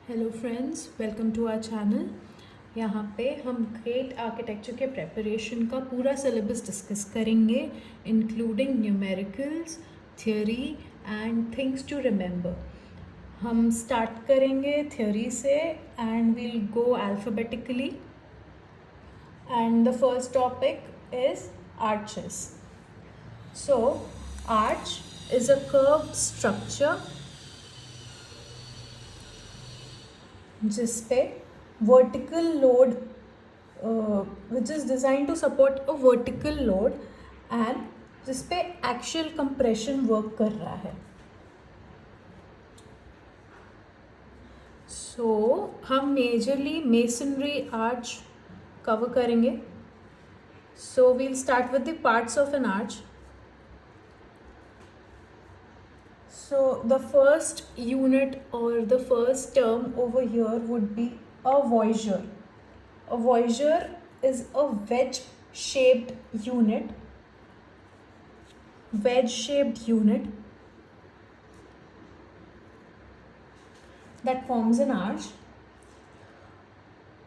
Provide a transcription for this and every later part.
Hello friends, welcome to our channel. यहाँ पे हम ग्रेट आर्किटेक्चर के प्रेपरेशन का पूरा सिलेबस डिस्कस करेंगे, including numericals, theory and things to remember. हम स्टार्ट करेंगे थियोरी से and we'll go alphabetically. And the first topic is arches. So arch is a curved structure जिस पे vertical load which is design to support a vertical load and जिस पे axial compression work कर रहा है। सो हम majorly masonry arch cover करेंगे। So we'll start with the parts of an arch. So the first unit or the first term over here would be a voisure. A voisure is a wedge-shaped unit. Wedge-shaped unit that forms an arch.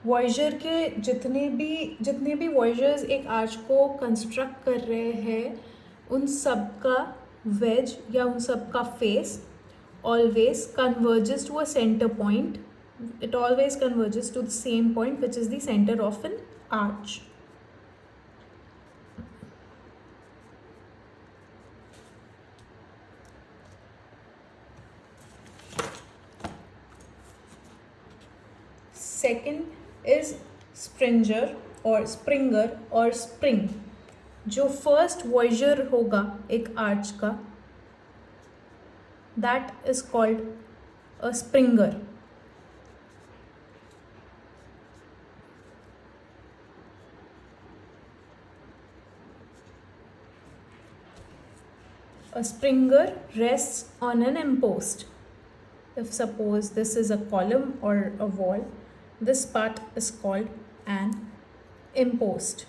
Voyager के जितने भी वॉइजर्स एक arch को construct कर रहे हैं, उन सब का वेज या उन सब का face always converges to a centre point. It always converges to the same point, which is the center of an arch. Second is springer or spring. जो फर्स्ट वॉइजर होगा एक आर्च का, that is called a springer. A springer rests on an impost. If suppose this is a column or a wall, this part is called an impost.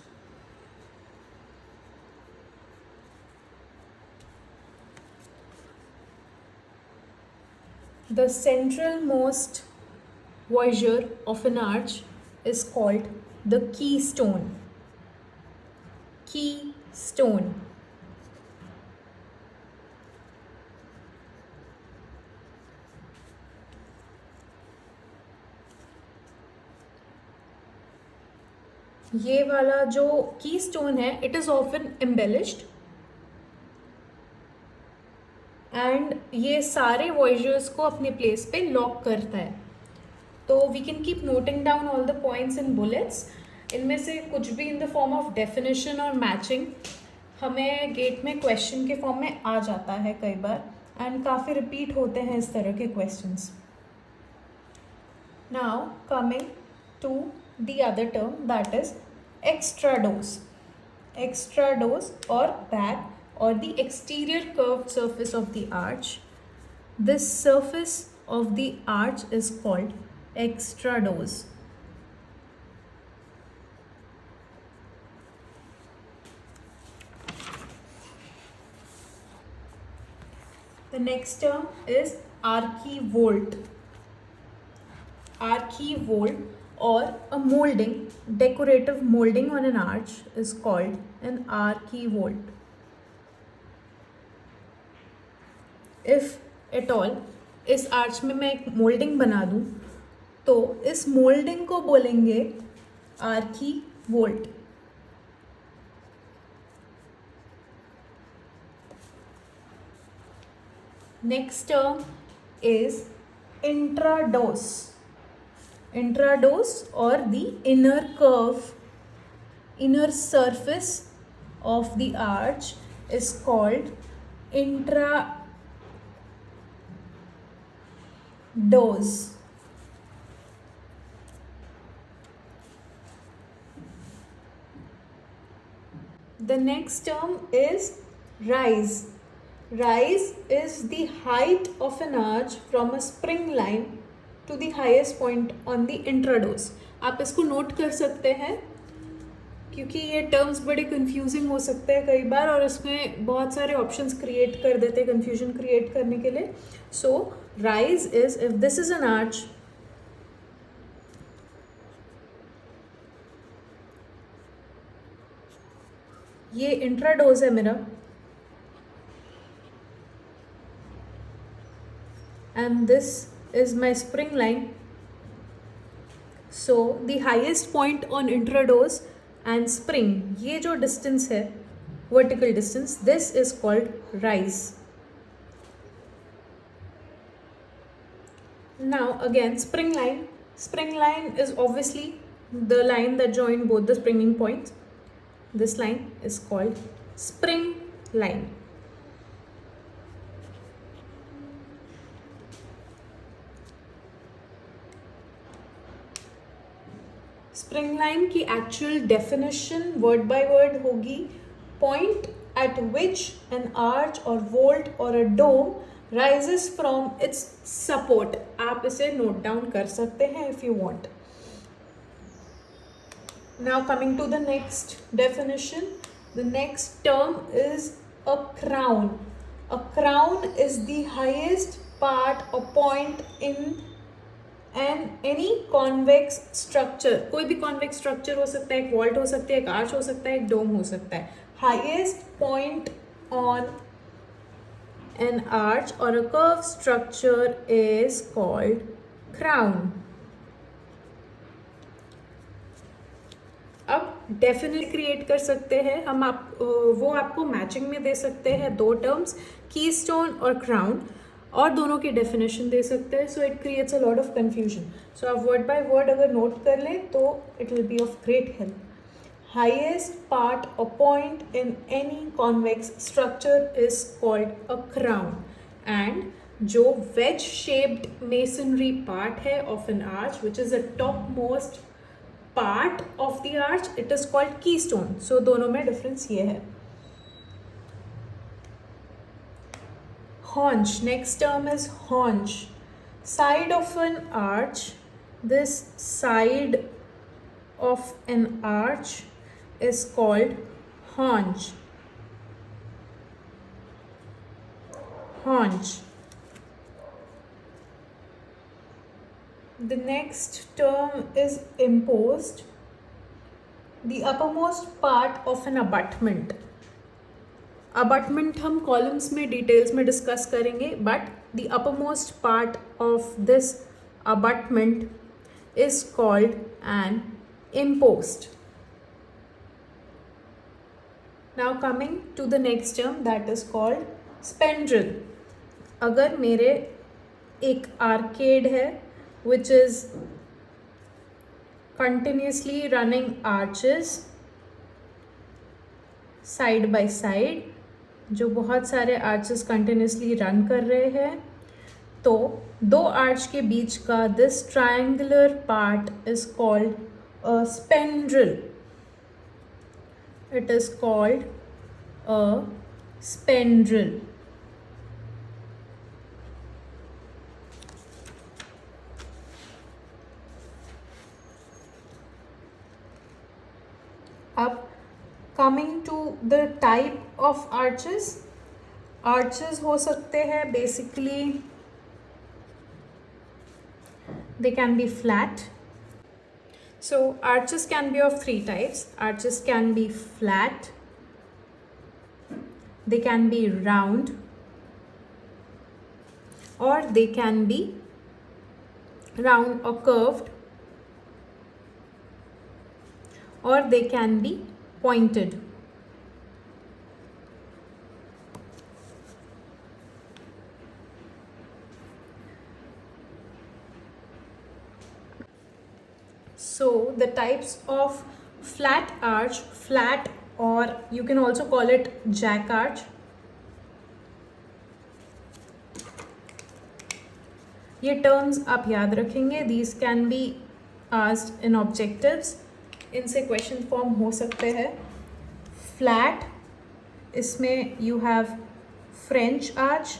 The centralmost voisure of an arch is called the keystone. Keystone. ये वाला जो keystone है, it is often embellished and ये सारे वॉइजर्स को अपने place पे lock करता है. तो we can keep noting down all the points in bullets. इनमें से कुछ भी in the form of definition और मैचिंग हमें गेट में क्वेश्चन के फॉर्म में आ जाता है कई बार, एंड काफ़ी रिपीट होते हैं इस तरह के questions. Now coming to the other term, that is extrados. Extrados or back or the exterior curved surface of the arch. This surface of the arch is called extrados. The next term is archivolt. Archivolt or a molding, decorative molding on an arch is called an archivolt. If at all इस arch में मैं एक moulding बना दूं, तो इस moulding को बोलेंगे archivolt. Next term is intrados. Intrados or the inner curve, inner surface of the arch is called intrados. The next term is rise. Rise is the height of an arch from a spring line to the highest point on the intrados. आप इसको note कर सकते हैं क्योंकि ये terms बड़े confusing हो सकते हैं कई बार, और इसमें बहुत सारे ऑप्शंस क्रिएट कर देते हैं कंफ्यूजन क्रिएट करने के लिए. So rise is, if this is an arch ये इंट्राडोज है मेरा, and this is my spring line. So the highest point on intradose and spring, ये जो distance है vertical distance, this is called rise. Now again, spring line is obviously the line that join both the springing points. This line is called spring line. Spring line की actual definition word by word होगी, point at which an arch और vault और a dome rises from its support. आप इसे note down कर सकते हैं if you want. Now coming to the next definition, the next term is a crown. A crown is the highest part और point in and any convex structure. कोई भी convex structure हो सकता है, एक वॉल्ट हो सकता है, एक आर्च हो सकता है, एक डोम हो सकता है. Highest point on an arch और a curve structure is called crown. अब डेफिनेटली क्रिएट कर सकते हैं हम, वो आपको मैचिंग में दे सकते हैं दो टर्म्स, कीस्टोन और क्राउन, और दोनों की डेफिनेशन दे सकते हैं. So it creates a lot of confusion. So आप वर्ड बाय वर्ड अगर नोट कर लें तो it will be of great help. Highest part और point in any convex structure is called a crown. And जो वेज शेप्ड मेसनरी पार्ट है of an arch which is a top most part of the arch, it is called keystone. So दोनों में difference ये है. Haunch, next term is haunch. Side of an arch, this side of an arch is called haunch. Haunch. The next term is imposed. The uppermost part of an abutment. Abutment हम columns में details में discuss करेंगे, but the uppermost part of this abutment is called an impost. Now coming to the next term that is called spandrel. अगर मेरे एक arcade है which is continuously running arches side by side, जो बहुत सारे arches continuously run कर रहे हैं, तो दो आर्च के बीच का this triangular part is called a spandrel. It is called a spandrel. अब coming to the type of arches, arches हो सकते हैं basically they can be flat. So arches can be of three types. Arches can be flat, they can be round, or they can be round or curved, or they can be pointed. So the types of flat arch, flat, or you can also call it jack arch. ये terms आप याद रखेंगे. These can be asked in objectives. इनसे question form हो सकते हैं. Flat, इसमें you have French arch,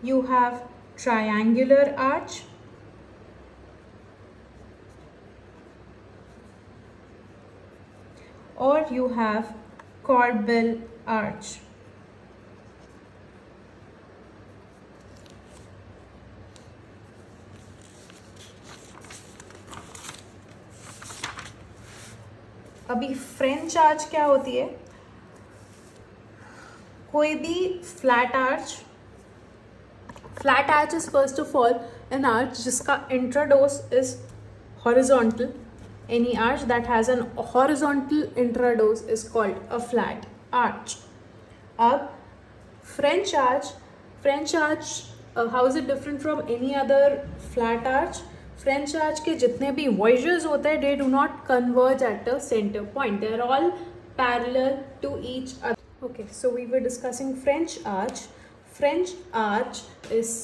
you have triangular arch, or you have corbel arch. अभी फ्रेंच आर्च क्या होती है? कोई भी flat arch is first of all an arch जिसका intrados is horizontal. Any arch that has an horizontal intradose is called a flat arch. अब French arch, how is it different from any other flat arch? French arch के जितने भी voisures होते हैं, they do not converge at a center point. They are all parallel to each other. Okay, so we were discussing French arch. French arch is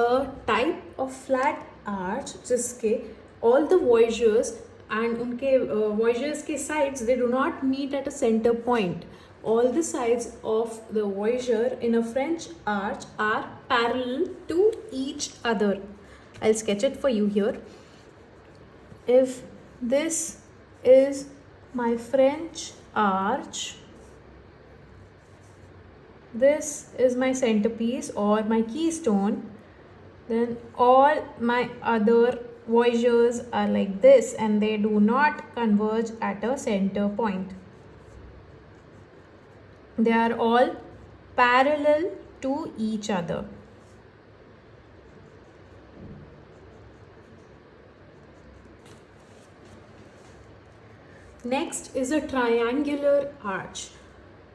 a type of flat arch जिसके all the voisures and उनके voisures के sides, they do not meet at a center point. All the sides of the voisure in a French arch are parallel to each other. I'll sketch it for you here. If this is my French arch, this is my centerpiece or my keystone, then all my other voisures are like this and they do not converge at a center point. They are all parallel to each other. Next is a triangular arch.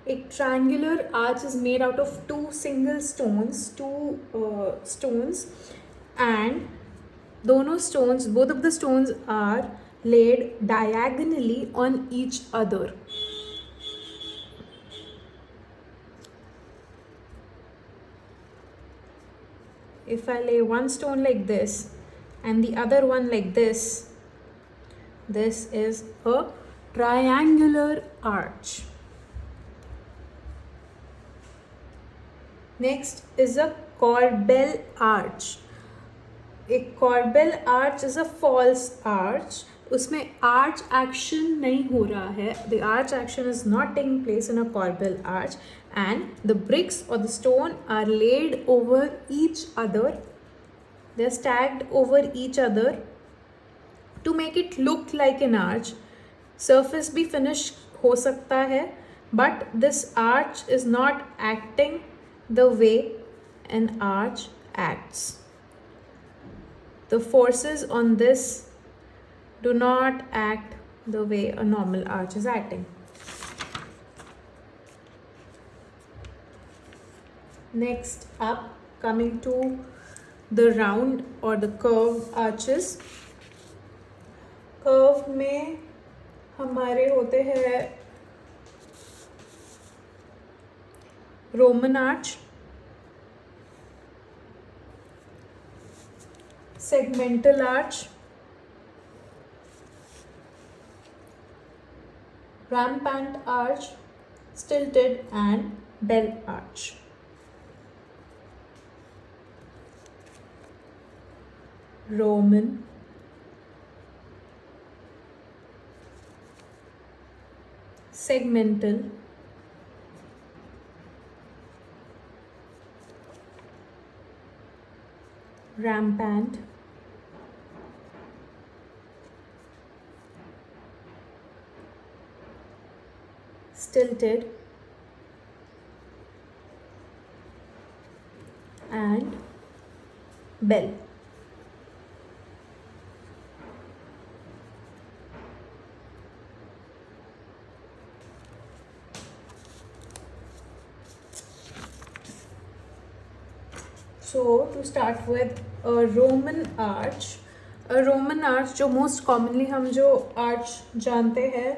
A triangular arch is made out of two single stones, and both of the stones are laid diagonally on each other. If I lay one stone like this and the other one like this is a triangular arch. Next is a corbel arch. एक corbel arch is a false arch. उसमें arch action नहीं हो रहा है. The arch action is not taking place in a corbel arch, and the bricks or the stone are laid over each other. They are stacked over each other to make it look like an arch. Surface भी finish हो सकता है, but this arch is not acting the way an arch acts. The forces on this do not act the way a normal arch is acting. Next up, coming to the round or the curve arches. Curve में हमारे होते हैं Roman arch, segmental arch, rampant arch, stilted and bell arch. Roman, segmental, rampant, stilted and bell. So to start with a Roman arch. A Roman arch जो most commonly हम जो arch जानते हैं,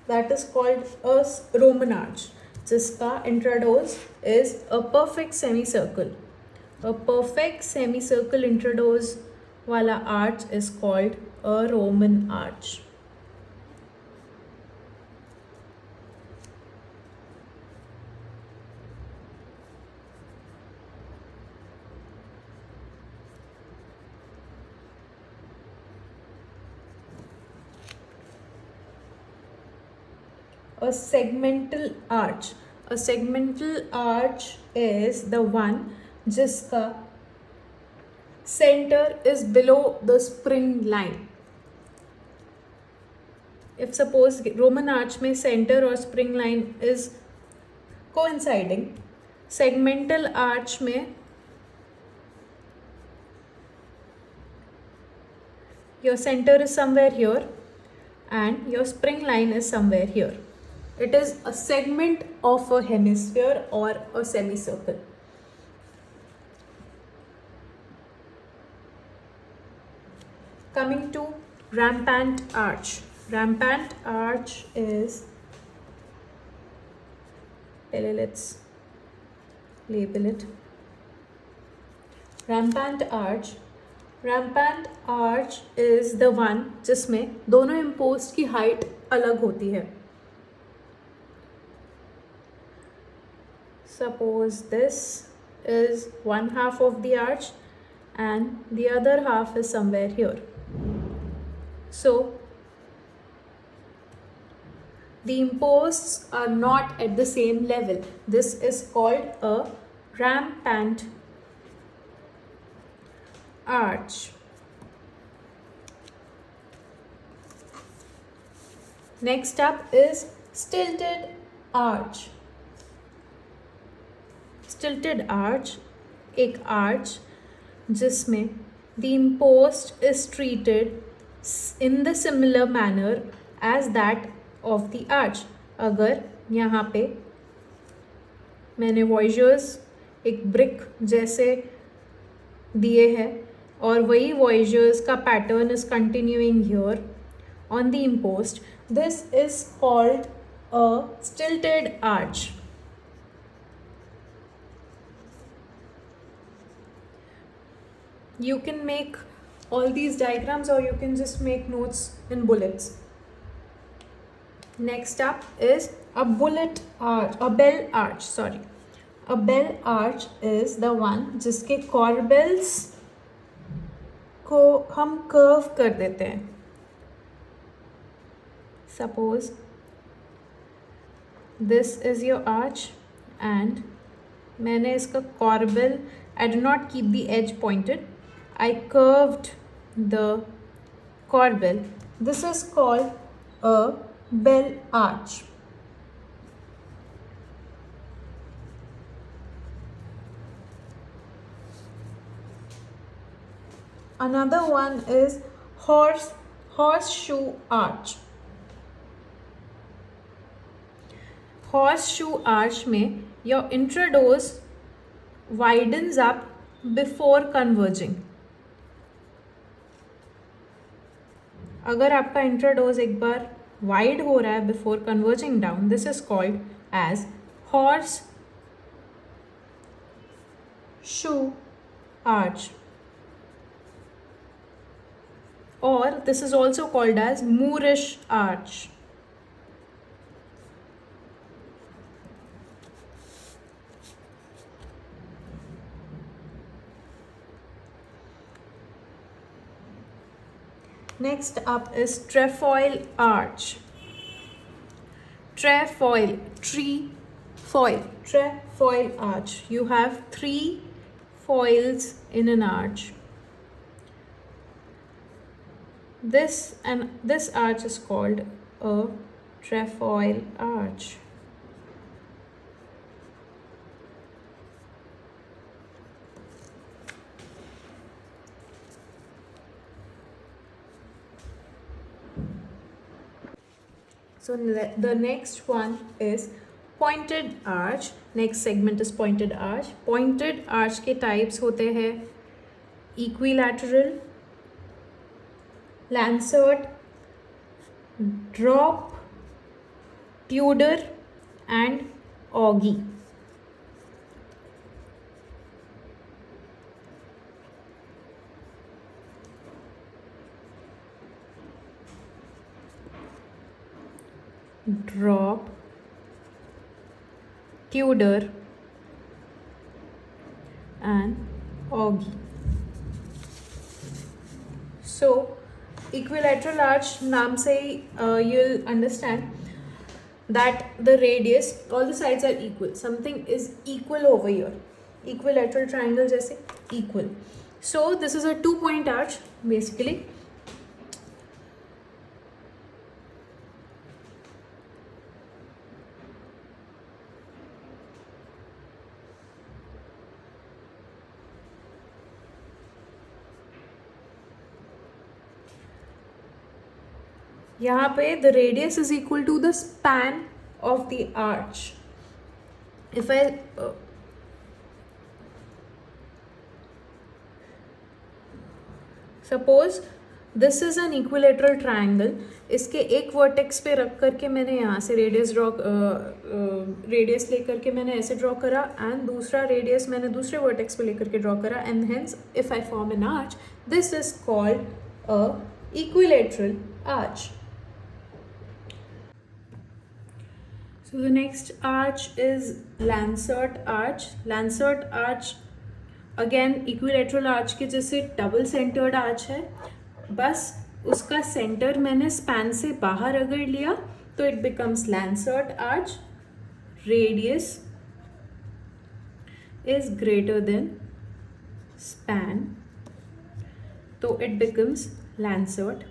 that is called a Roman arch, जिसका intradose is a perfect semicircle. A perfect semicircle intradose वाला arch is called a Roman arch. A segmental arch. A segmental arch is the one जिसका center is below the spring line. if suppose Roman arch में center or spring line is coinciding, segmental arch में your center is somewhere here and your spring line is somewhere here. It is a segment of a hemisphere or a semicircle. Coming to rampant arch. Rampant arch is, let's label it. Rampant arch is the one जिसमें दोनों impost की height अलग होती है. Suppose this is one half of the arch and the other half is somewhere here. So the imposts are not at the same level. This is called a rampant arch. Next up is stilted arch. Stilted arch एक arch जिसमें the impost is treated in the similar manner as that of the arch. अगर यहाँ पे मैंने voisers एक brick जैसे दिए हैं और वही voisers का pattern is continuing here on the impost, this is called a stilted arch. You can make all these diagrams or you can just make notes in bullets. Next up is a bell arch. A bell arch is the one जिसके corbels को हम curve कर देते हैं. Suppose this is your arch and मैंने इसका corbel, I did not keep the edge pointed. I curved the corbel. This is called a bell arch. Another one is horseshoe arch. Horseshoe arch में your intradose widens up before converging. अगर आपका इंट्राडोज एक बार wide हो रहा है before converging down, this is called as horseshoe arch, और this is also called as Moorish arch. Next up is trefoil arch. Trefoil arch. You have 3 foils in an arch. This arch is called a trefoil arch. So the next one is pointed arch. Next segment is pointed arch. Pointed arch के types होते हैं equilateral, lancet, drop, Tudor and ogee. Drop, Tudor and ogee. So equilateral arch नाम से ही you'll understand that the radius, all the sides are equal. Something is equal over here. Equilateral triangle जैसे equal. So this is a 2-point arch basically. यहाँ पे the radius is equal to the span of the arch. If I suppose this is an equilateral triangle, इसके एक vertex पे रख करके मैंने यहाँ से रेडियस लेकर के मैंने ऐसे ड्रॉ करा, एंड दूसरा रेडियस मैंने दूसरे वर्टेक्स पे लेकर के ड्रॉ करा, and hence if I form an arch, this is called a equilateral arch. So the next arch is Lancert arch. Lancert arch again equilateral arch के जैसे डबल सेंटर्ड आर्च है, बस उसका सेंटर मैंने स्पैन से बाहर अगर लिया तो it becomes Lancert arch. Radius is greater than span, तो इट बिकम्स Lancert.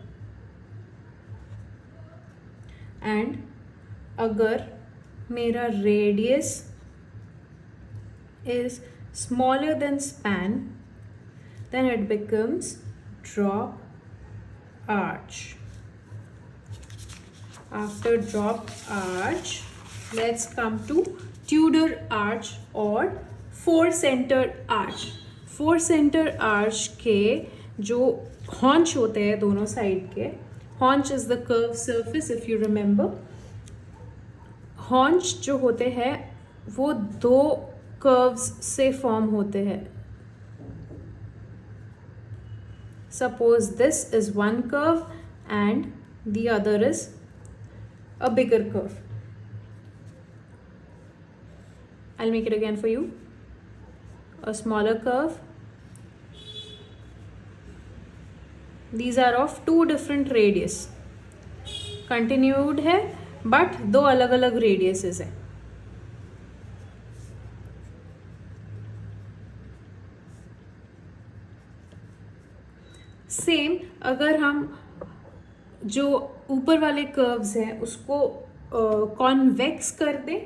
एंड अगर मेरा radius is smaller than span, then it becomes drop arch. After drop arch, let's come to Tudor arch or four centered arch. Four centered arch के जो haunch होते हैं दोनों side के, haunch is the curved surface if you remember. haunch जो होते हैं वो दो कर्व्स से फॉर्म होते हैं. Suppose this is one curve and the other is a bigger curve. I'll make it again for you. A smaller curve. These are of two different radius. Continued है but दो अलग अलग radiuses है. Same अगर हम जो ऊपर वाले कर्व्स हैं उसको कॉन्वेक्स कर दें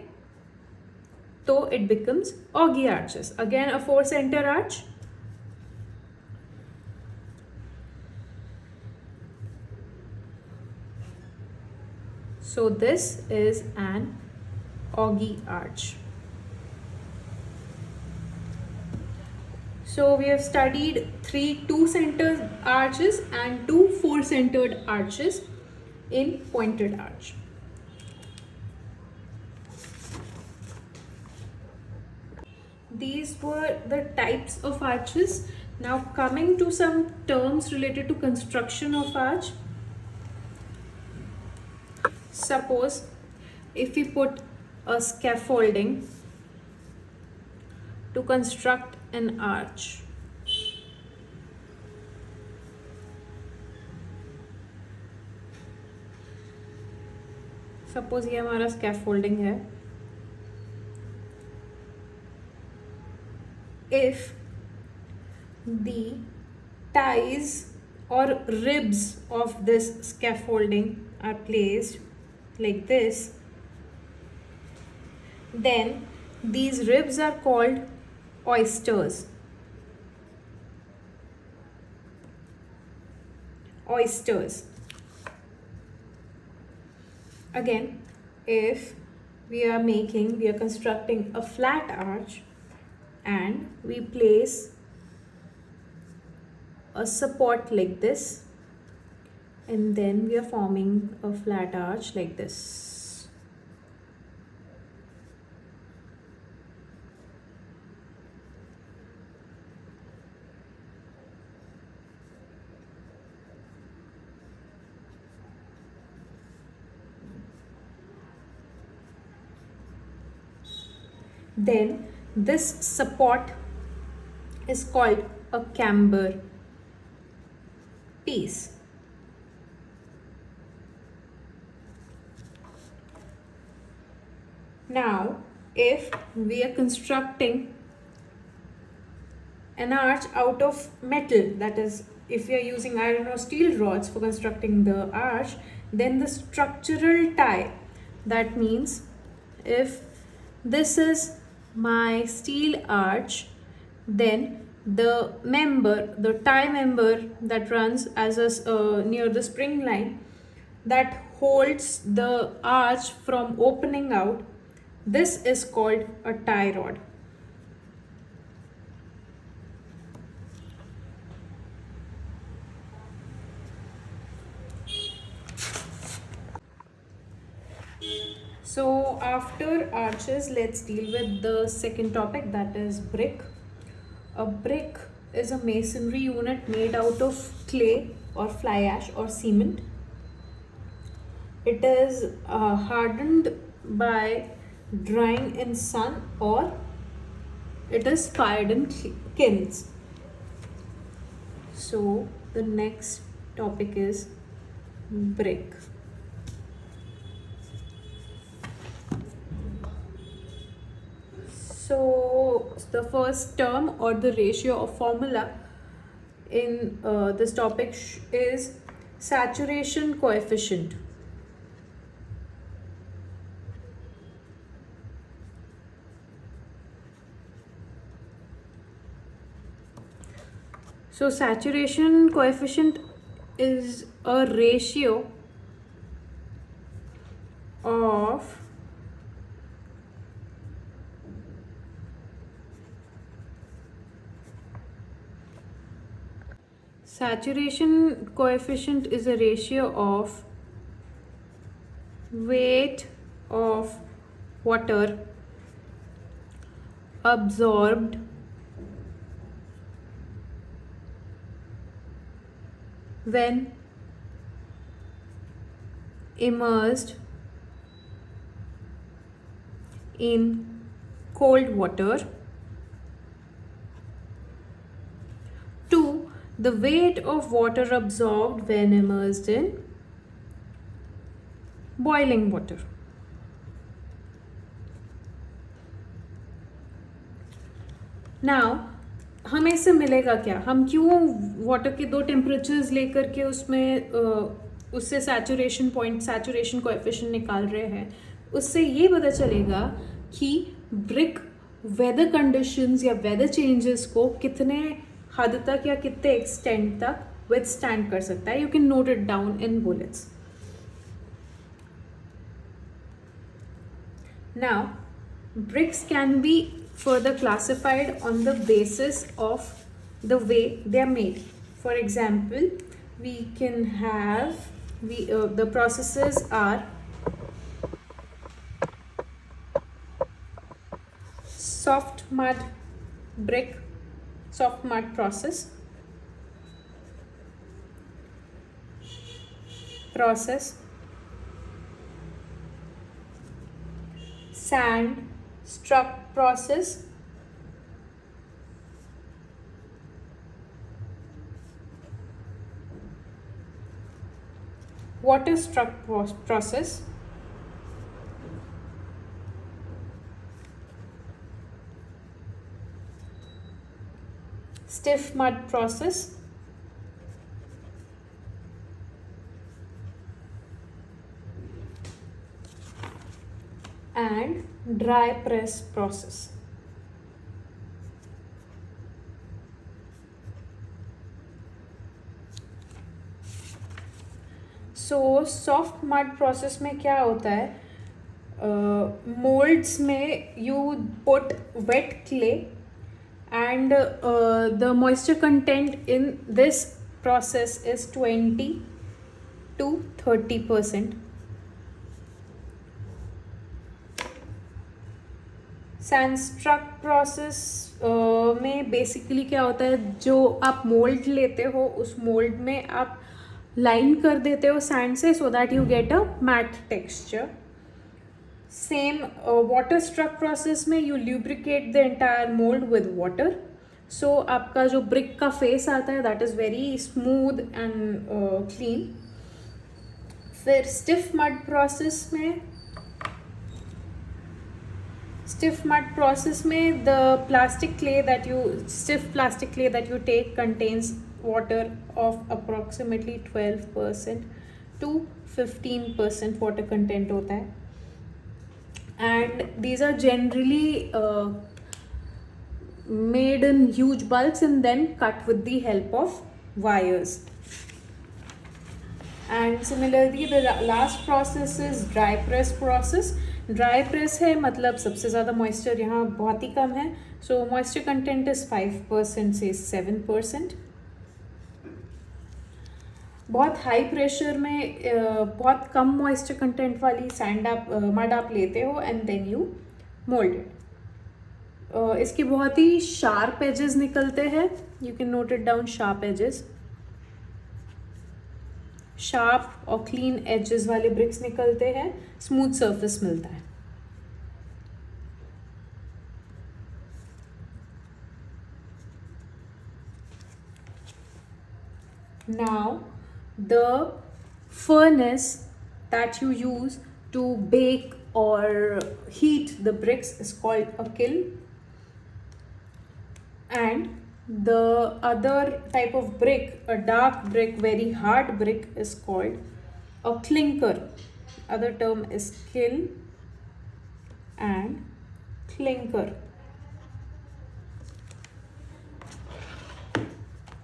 तो it becomes Oggy arches. Again a four centre arch. So this is an augy arch. So we have studied 3 two-centered arches and 2 four-centered arches in pointed arch. These were the types of arches. Now coming to some terms related to construction of arch. Suppose if we put a scaffolding to construct an arch, suppose ये हमारा scaffolding है. If the ties or ribs of this scaffolding are placed like this, then these ribs are called oysters. Oysters. Again, if we are constructing a flat arch and we place a support like this, and then we are forming a flat arch like this. Then this support is called a camber piece. Now, if we are constructing an arch out of metal, that is, if we are using iron or steel rods for constructing the arch, then the structural tie, that means if this is my steel arch, then the tie member that runs as a near the spring line, that holds the arch from opening out. This is called a tie rod. So after arches, let's deal with the second topic, that is brick. A brick is a masonry unit made out of clay or fly ash or cement. It is hardened by drying in sun, or it is fired in kilns. So the next topic is brick. So the first term or the ratio or formula in this topic is saturation coefficient. So saturation coefficient is a ratio of weight of water absorbed when immersed in cold water, to the weight of water absorbed when immersed in boiling water. Now हमें इससे मिलेगा क्या? हम क्यों water के दो temperatures लेकर के उसमें उससे सैचुरेशन कोएफिशिएंट निकाल रहे हैं? उससे ये पता चलेगा कि ब्रिक वेदर कंडीशंस या वेदर चेंजेस को कितने हद तक या कितने एक्सटेंड तक विथस्टैंड कर सकता है. You can note it down in bullets. Now, bricks can be further classified on the basis of the way they are made. For example, we can have the processes are soft mud process, sand struck process, water struck process, stiff mud process, and dry press process. So soft mud process में क्या होता है? Molds में you put wet clay and the moisture content in this process is 20 to 30%. सैंडस्ट्रक process में basically क्या होता है, जो आप मोल्ड लेते हो उस मोल्ड में आप लाइन कर देते हो सैंड से, so that you get a matte texture. Same water struck process में you lubricate the entire mould with water, so आपका जो ब्रिक का फेस आता है that is very smooth and clean. फिर स्टिफ मड प्रोसेस में the stiff plastic clay that you take contains water of approximately 12% to 15% water content होता है, and these are generally made in huge bulks and then cut with the help of wires. And similarly the last process is dry press process. Dry press है मतलब सबसे ज़्यादा moisture यहाँ बहुत ही कम है. सो moisture content is 5% से 7%. बहुत high pressure में बहुत कम मॉइस्चर कंटेंट वाली सैंड आप मड आप लेते हो and then you mould it. इसकी बहुत ही शार्प एजेस निकलते हैं. You can note it down, sharp edges. Sharp और क्लीन एजेस वाले ब्रिक्स निकलते हैं. स्मूथ सरफेस मिलता है. Now, the furnace that you use to bake or heat the bricks is called a kiln. And the other type of brick, a dark brick, very hard brick, is called a clinker. Other term is kiln and clinker.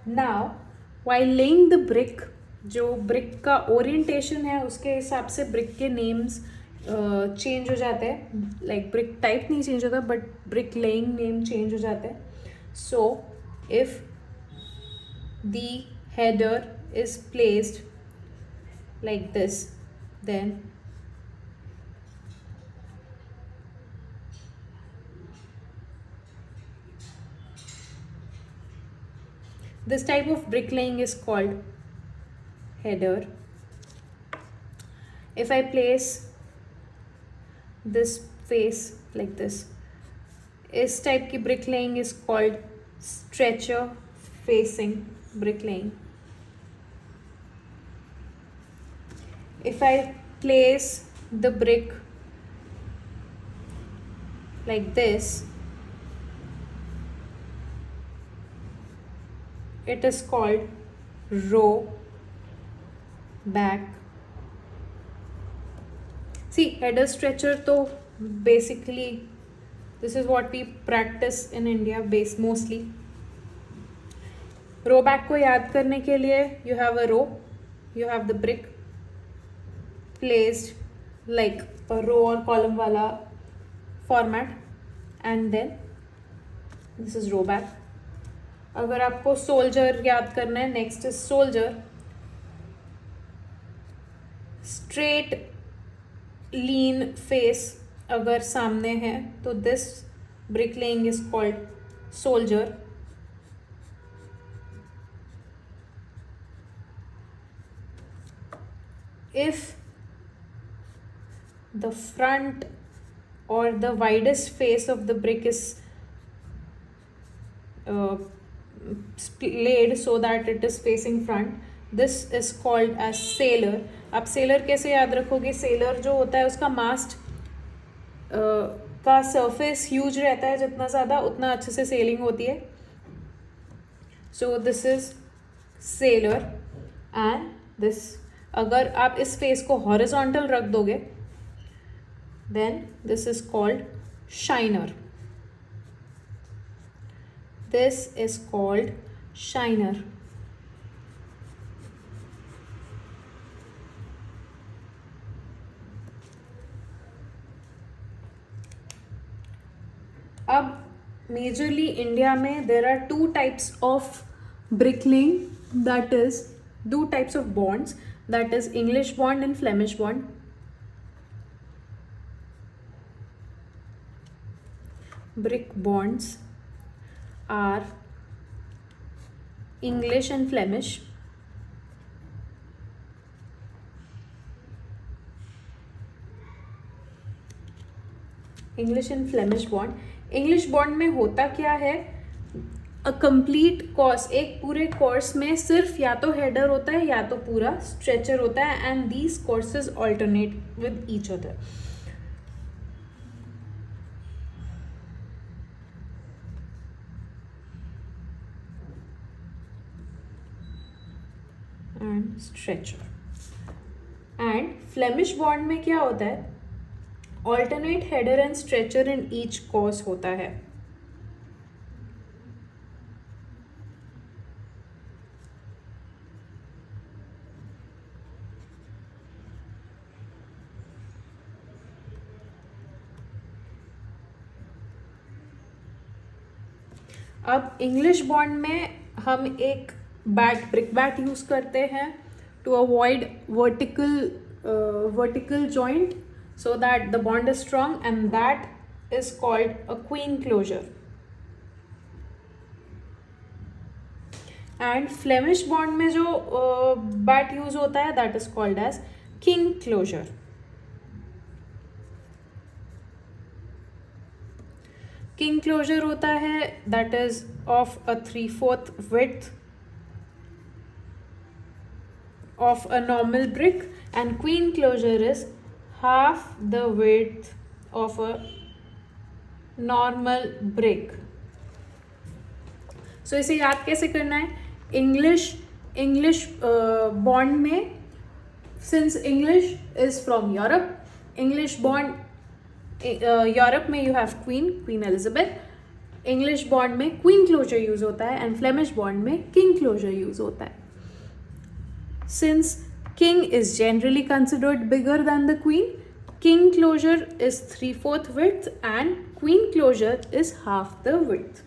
Now, while laying the brick, जो brick का orientation है उसके हिसाब से brick के names change हो जाते हैं. लाइक ब्रिक टाइप नहीं चेंज होता but brick laying name change हो जाते हैं. So if the header is placed like this, then this type of bricklaying is called header. If I place this face like this, इस type की bricklaying is called stretcher facing bricklaying. If I place the brick like this, it is called row back. See, header stretcher तो basically this is what we practice in India base mostly. Row back को याद करने के लिए you have a row, you have the brick placed like a row or column वाला format, and then this is row back. अगर आपको soldier याद करना है, next is soldier. Straight lean face अगर सामने है तो this bricklaying is called soldier. If the front or the widest face of the brick is laid so that it is facing front, this is called as sailor. आप sailor कैसे याद रखोगे? sailor जो होता है उसका mast का surface huge रहता है, जितना ज़्यादा उतना अच्छे से sailing होती है. so this is sailor. and this, अगर आप इस face को horizontal रख दोगे, then this is called shiner. This is called shiner. अब majorly India में there are two types of bricklaying, that is two types of bonds, that is English bond and Flemish bond. Brick bonds are English and Flemish. English and Flemish bond. English bond में होता क्या है? A complete course, एक पूरे course में सिर्फ या तो हेडर होता है या तो पूरा स्ट्रेचर होता है, and these courses alternate with each other. And stretcher. And Flemish bond में क्या होता है? Alternate header and stretcher in each course होता है. अब इंग्लिश बॉन्ड में हम एक ब्रिक बैट यूज़ करते हैं to avoid vertical joint so that the bond is strong, and that is called a queen closure. And Flemish bond में जो bat use होता है that is called as king closure. King closure होता है that is of a 3/4 width of a normal brick, and queen closure is half the width of a normal brick. So इसे याद कैसे करना है? English bond में, since English is from Europe, English bond Europe में you have Queen Elizabeth. English bond में queen closure use होता है and Flemish bond में king closure use होता है. Since king is generally considered bigger than the queen, king closure is 3/4 width and queen closure is half the width.